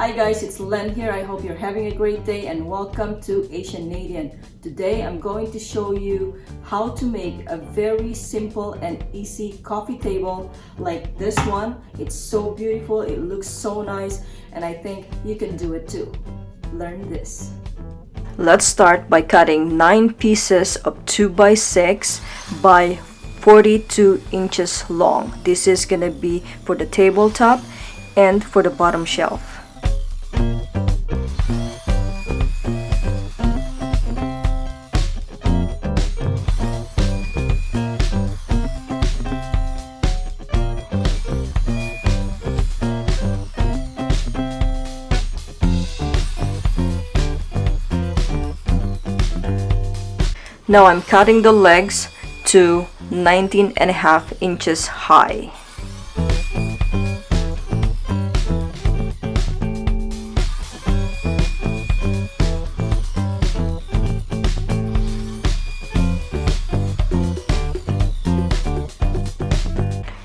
Hi guys, it's Len here. I hope you're having a great day and welcome to Asianadian. Today I'm going to show you how to make a very simple and easy coffee table like this one. It's so beautiful, it looks so nice, and I think you can do it too. Learn this. Let's start by cutting 9 pieces of 2x6 by 42 inches long. This is gonna be for the tabletop and for the bottom shelf. Now I'm cutting the legs to 19.5 inches high.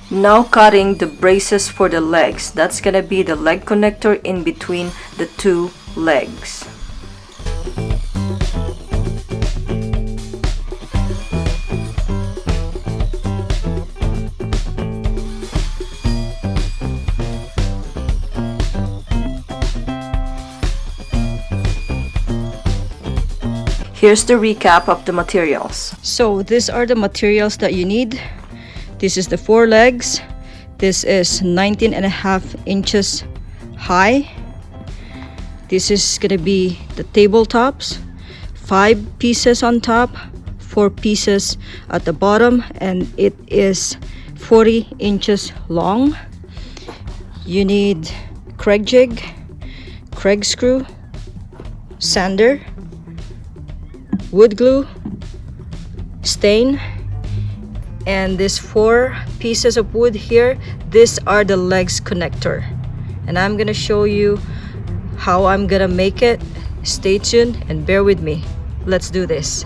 Now cutting the braces for the legs. That's gonna be the leg connector in between the two legs. Here's the recap of the materials. So these are the materials that you need. This is the 4 legs. This is 19.5 inches high. This is gonna be the tabletops. 5 pieces on top, 4 pieces at the bottom, and it is 40 inches long. You need Craig jig, Craig screw, sander, wood glue, stain, and these 4 pieces of wood here, these are the legs connector, and I'm gonna show you how I'm gonna make it. Stay tuned and bear with me. Let's do this.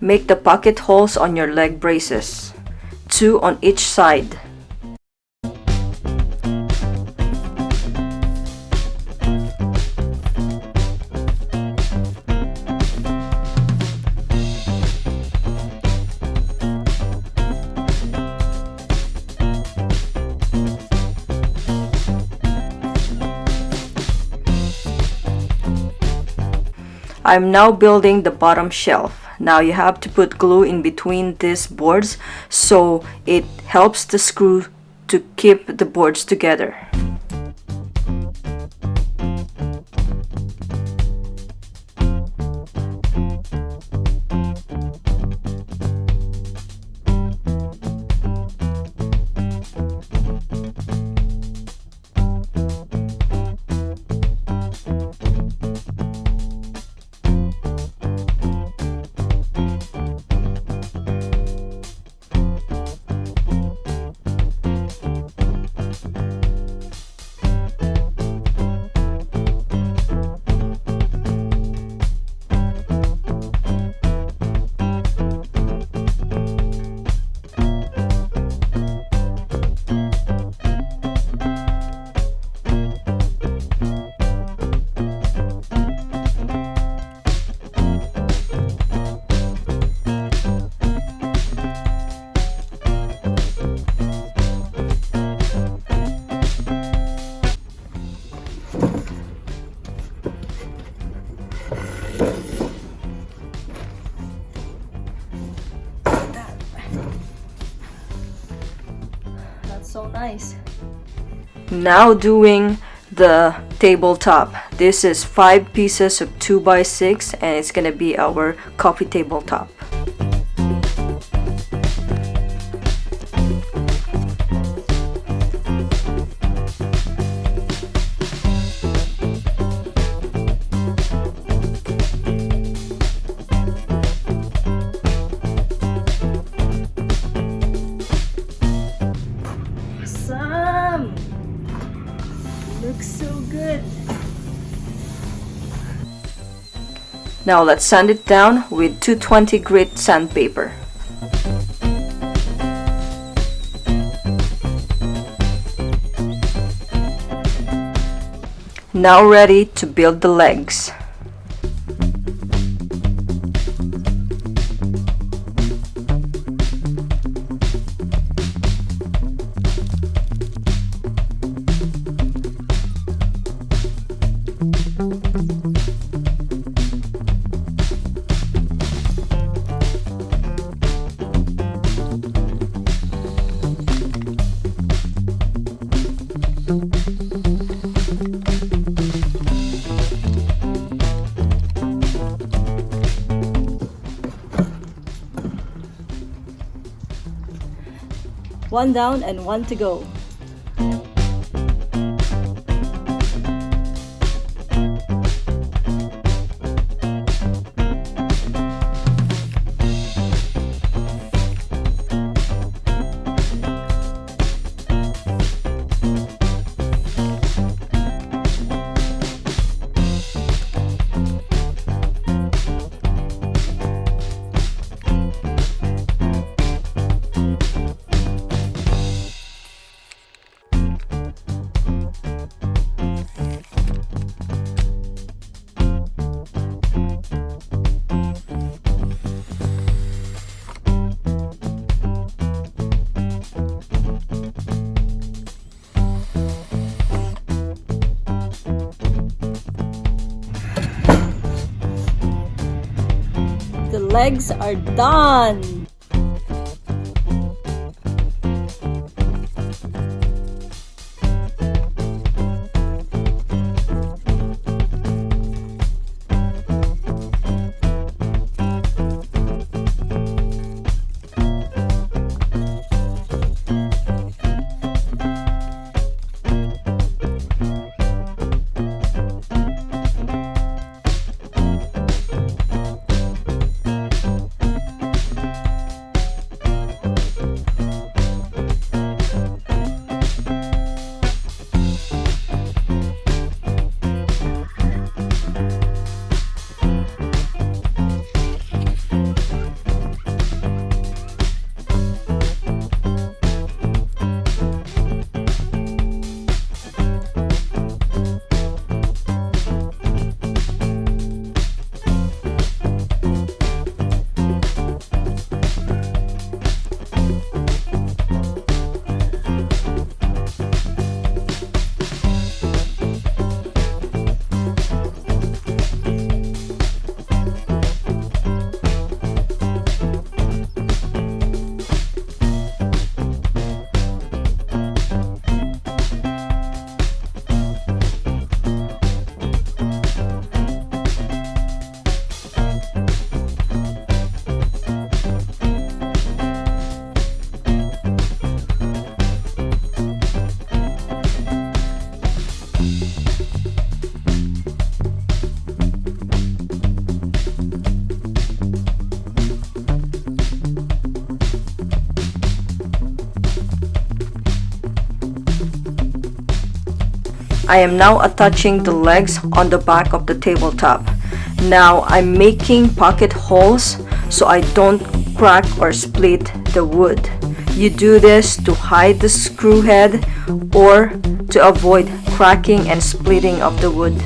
Make the pocket holes on your leg braces, 2 on each side. I'm now building the bottom shelf. Now you have to put glue in between these boards so it helps the screw to keep the boards together. So nice. Now doing the tabletop. This is 5 pieces of 2x6 and it's gonna be our coffee tabletop. Looks so good. Now let's sand it down with 220 grit sandpaper. Now ready to build the legs. One down and one to go. The legs are done. I am now attaching the legs on the back of the tabletop. Now I'm making pocket holes so I don't crack or split the wood. You do this to hide the screw head or to avoid cracking and splitting of the wood.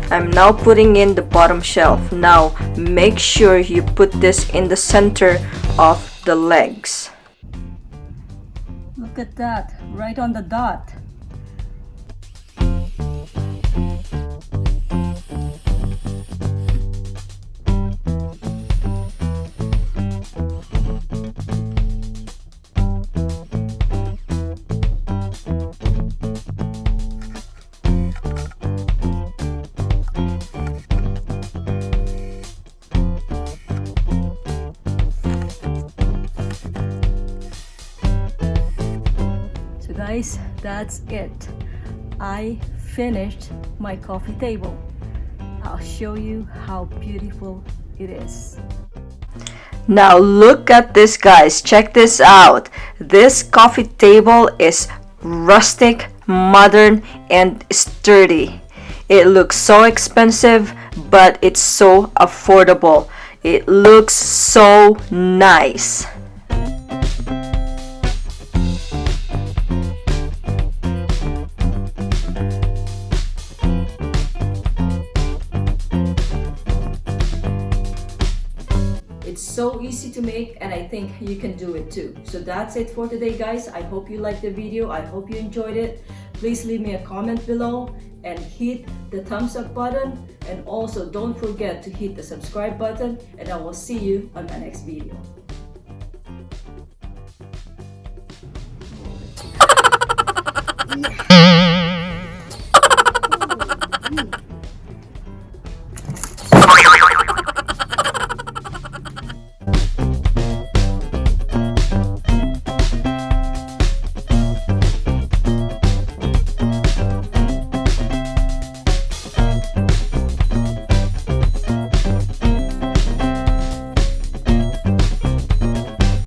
I'm now putting in the bottom shelf. Now make sure you put this in the center of the legs. Look at that, right on the dot. Guys, that's it. I finished my coffee table. I'll show you how beautiful it is. Now look at this, guys. Check this out. This coffee table is rustic, modern, and sturdy. It looks so expensive, but it's so affordable. It looks so nice. It's so easy to make, and I think you can do it too. So that's it for today, guys. I hope you liked the video. I hope you enjoyed it. Please leave me a comment below and hit the thumbs up button, and also don't forget to hit the subscribe button, and I will see you on my next video.